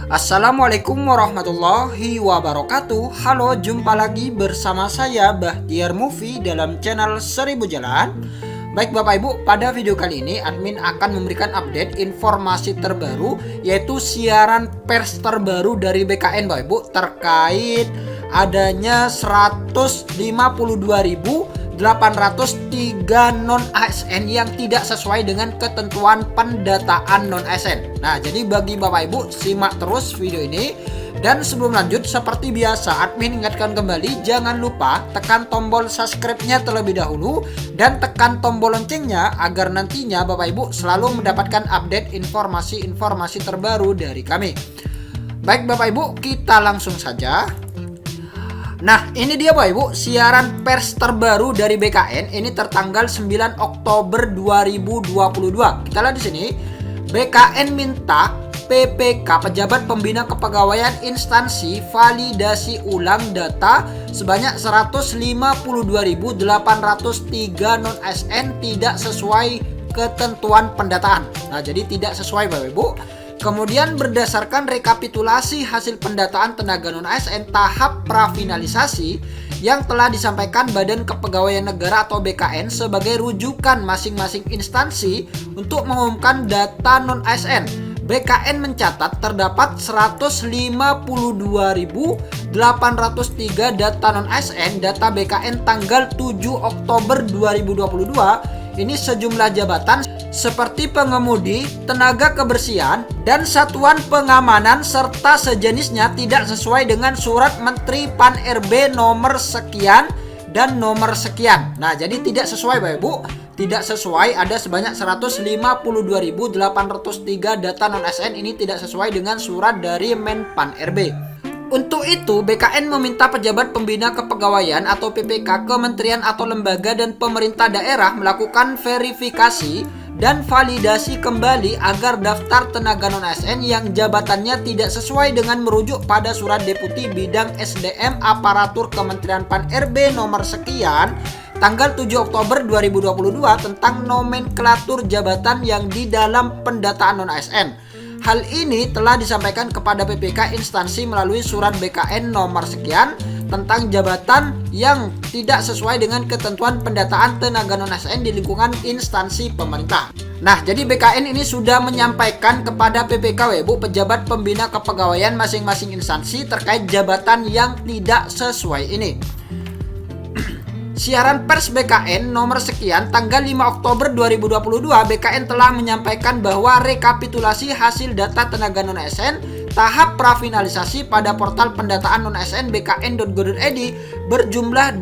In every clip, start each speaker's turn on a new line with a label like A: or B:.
A: Assalamualaikum warahmatullahi wabarakatuh. Halo, jumpa lagi bersama saya Bahtiar Movie dalam channel 1000 Jalan. Baik Bapak Ibu, pada video kali ini admin akan memberikan update informasi terbaru, yaitu siaran pers terbaru dari BKN Bapak Ibu terkait adanya 152.803 non-ASN yang tidak sesuai dengan ketentuan pendataan non-ASN. Nah, jadi bagi Bapak Ibu, simak terus video ini. Dan sebelum lanjut, seperti biasa admin ingatkan kembali, jangan lupa tekan tombol subscribe-nya terlebih dahulu dan tekan tombol loncengnya agar nantinya Bapak Ibu selalu mendapatkan update informasi-informasi terbaru dari kami. Baik Bapak Ibu, kita langsung saja. Nah, ini dia Bapak Ibu, siaran pers terbaru dari BKN ini tertanggal 9 Oktober 2022. Kita lihat di sini, BKN minta PPK Pejabat Pembina Kepegawaian Instansi validasi ulang data sebanyak 152.803 non-ASN tidak sesuai ketentuan pendataan. Nah, jadi tidak sesuai Bapak Ibu. Kemudian berdasarkan rekapitulasi hasil pendataan tenaga non-ASN tahap prafinalisasi yang telah disampaikan Badan Kepegawaian Negara atau BKN sebagai rujukan masing-masing instansi untuk mengumumkan data non-ASN, BKN mencatat terdapat 152.803 data non-ASN data BKN tanggal 7 Oktober 2022. Ini sejumlah jabatan seperti pengemudi, tenaga kebersihan, dan satuan pengamanan serta sejenisnya tidak sesuai dengan surat Menteri Pan-RB nomor sekian dan nomor sekian. Nah, jadi tidak sesuai Bapak Ibu. Tidak sesuai, ada sebanyak 152.803 data non-ASN ini tidak sesuai dengan surat dari Menpan RB. Untuk itu, BKN meminta pejabat pembina kepegawaian atau PPK kementerian atau lembaga dan pemerintah daerah melakukan verifikasi dan validasi kembali agar daftar tenaga non-ASN yang jabatannya tidak sesuai dengan merujuk pada surat Deputi Bidang SDM Aparatur Kementerian Pan-RB nomor sekian tanggal 7 Oktober 2022 tentang nomenklatur jabatan yang di dalam pendataan non-ASN. Hal ini telah disampaikan kepada PPK instansi melalui surat BKN nomor sekian tentang jabatan yang tidak sesuai dengan ketentuan pendataan tenaga non-ASN di lingkungan instansi pemerintah. Nah, jadi BKN ini sudah menyampaikan kepada PPK Bu, pejabat pembina kepegawaian masing-masing instansi terkait jabatan yang tidak sesuai ini. Siaran pers BKN nomor sekian tanggal 5 Oktober 2022, BKN telah menyampaikan bahwa rekapitulasi hasil data tenaga non-ASN tahap prafinalisasi pada portal pendataan non-ASN bkn.go.id berjumlah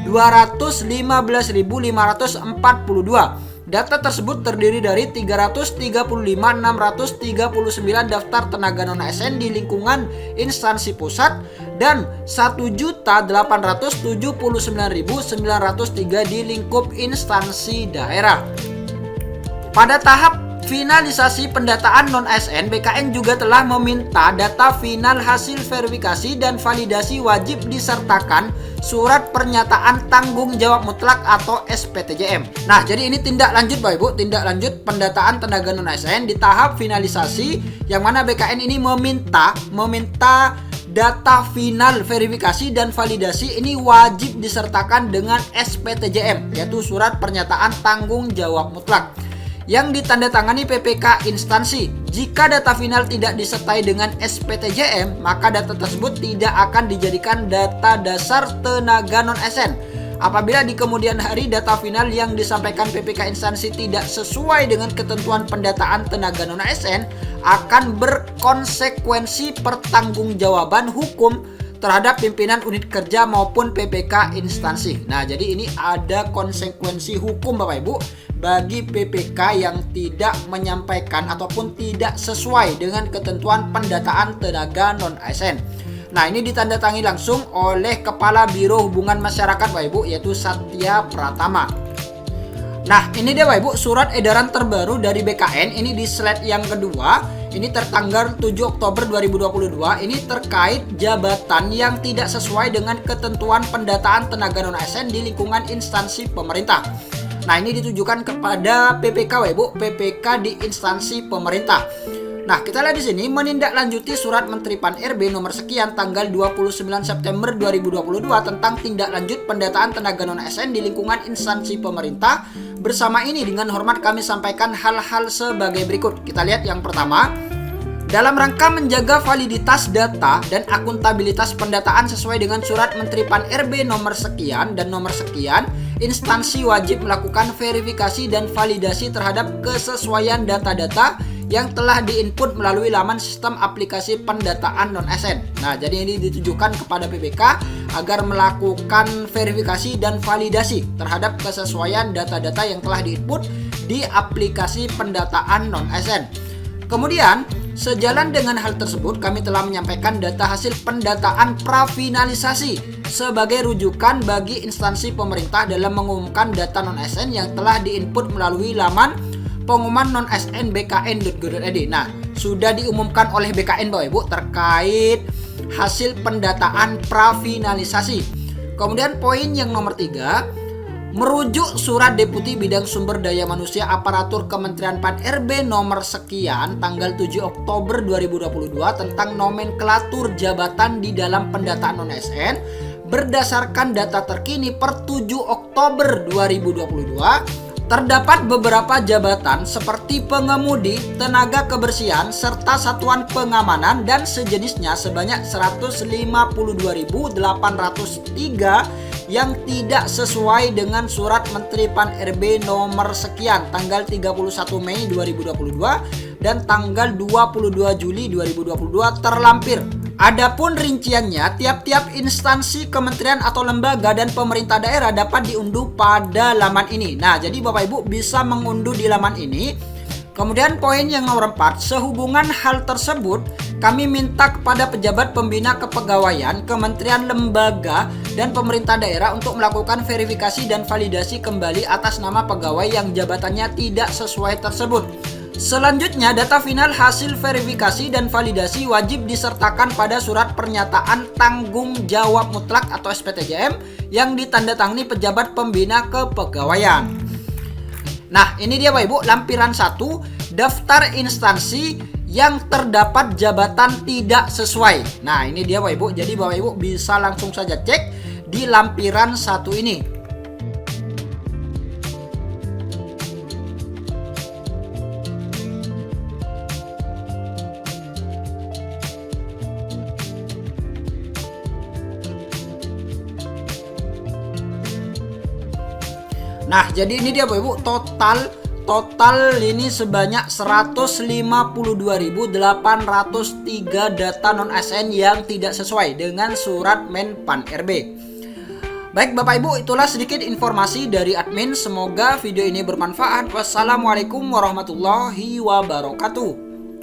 A: 2.215.542. Data tersebut terdiri dari 335.639 daftar tenaga non-ASN di lingkungan instansi pusat dan 1.879.903 di lingkup instansi daerah. Pada tahap finalisasi pendataan non-ASN, BKN juga telah meminta data final hasil verifikasi dan validasi wajib disertakan surat pernyataan tanggung jawab mutlak atau SPTJM. Nah, jadi ini tindak lanjut Bapak Ibu, tindak lanjut pendataan tenaga non-ASN di tahap finalisasi yang mana BKN ini meminta data final verifikasi dan validasi ini wajib disertakan dengan SPTJM, yaitu surat pernyataan tanggung jawab mutlak yang ditandatangani PPK instansi. Jika data final tidak disertai dengan SPTJM, maka data tersebut tidak akan dijadikan data dasar tenaga non-ASN. Apabila di kemudian hari data final yang disampaikan PPK instansi tidak sesuai dengan ketentuan pendataan tenaga non-ASN, akan berkonsekuensi pertanggungjawaban hukum terhadap pimpinan unit kerja maupun PPK instansi. Nah, jadi ini ada konsekuensi hukum Bapak Ibu bagi PPK yang tidak menyampaikan ataupun tidak sesuai dengan ketentuan pendataan tenaga non-ASN. Nah, ini ditandatangani langsung oleh Kepala Biro Hubungan Masyarakat Bapak Ibu, yaitu Satya Pratama. Nah, ini dia Bapak Ibu surat edaran terbaru dari BKN, ini di slide yang kedua. Ini tertanggal 7 Oktober 2022. Ini terkait jabatan yang tidak sesuai dengan ketentuan pendataan tenaga non-ASN di lingkungan instansi pemerintah. Nah, ini ditujukan kepada PPK Ibu, PPK di instansi pemerintah. Nah, kita lihat di sini menindaklanjuti surat Menteri Pan RB nomor sekian tanggal 29 September 2022 tentang tindak lanjut pendataan tenaga non-ASN di lingkungan instansi pemerintah. Bersama ini dengan hormat kami sampaikan hal-hal sebagai berikut. Kita lihat yang pertama, dalam rangka menjaga validitas data dan akuntabilitas pendataan sesuai dengan surat Menteri Pan RB nomor sekian dan nomor sekian, instansi wajib melakukan verifikasi dan validasi terhadap kesesuaian data-data yang telah diinput melalui laman sistem aplikasi pendataan non-ASN. Nah, jadi ini ditujukan kepada PPK agar melakukan verifikasi dan validasi terhadap kesesuaian data-data yang telah diinput di aplikasi pendataan non-ASN. Kemudian, sejalan dengan hal tersebut, kami telah menyampaikan data hasil pendataan prafinalisasi sebagai rujukan bagi instansi pemerintah dalam mengumumkan data non-ASN yang telah diinput melalui laman pengumuman non-ASN bkn.go.id. Nah, sudah diumumkan oleh BKN Bapak Ibu terkait hasil pendataan prafinalisasi. Kemudian poin yang nomor 3, merujuk surat Deputi Bidang Sumber Daya Manusia Aparatur Kementerian Pan RB nomor sekian tanggal 7 Oktober 2022 tentang nomenklatur jabatan di dalam pendataan non-ASN berdasarkan data terkini per 7 Oktober 2022. Terdapat beberapa jabatan seperti pengemudi, tenaga kebersihan, serta satuan pengamanan dan sejenisnya sebanyak 152.803 yang tidak sesuai dengan surat Menteri Pan RB nomor sekian tanggal 31 Mei 2022 dan tanggal 22 Juli 2022 terlampir. Adapun rinciannya, tiap-tiap instansi, kementerian atau lembaga dan pemerintah daerah dapat diunduh pada laman ini. Nah, jadi Bapak Ibu bisa mengunduh di laman ini. Kemudian poin yang nomor 4, sehubungan hal tersebut, kami minta kepada pejabat pembina kepegawaian, kementerian, lembaga, dan pemerintah daerah untuk melakukan verifikasi dan validasi kembali atas nama pegawai yang jabatannya tidak sesuai tersebut. Selanjutnya, data final hasil verifikasi dan validasi wajib disertakan pada surat pernyataan tanggung jawab mutlak atau SPTJM yang ditandatangani pejabat pembina kepegawaian. Nah, ini dia Bapak Ibu, lampiran 1, daftar instansi yang terdapat jabatan tidak sesuai. Nah, ini dia Bapak Ibu, jadi Bapak Ibu bisa langsung saja cek di lampiran 1 ini. Nah, jadi ini dia Bapak Ibu, total ini sebanyak 152.803 data non-ASN yang tidak sesuai dengan surat Menpan RB. Baik Bapak Ibu, itulah sedikit informasi dari admin. Semoga video ini bermanfaat. Wassalamualaikum warahmatullahi wabarakatuh.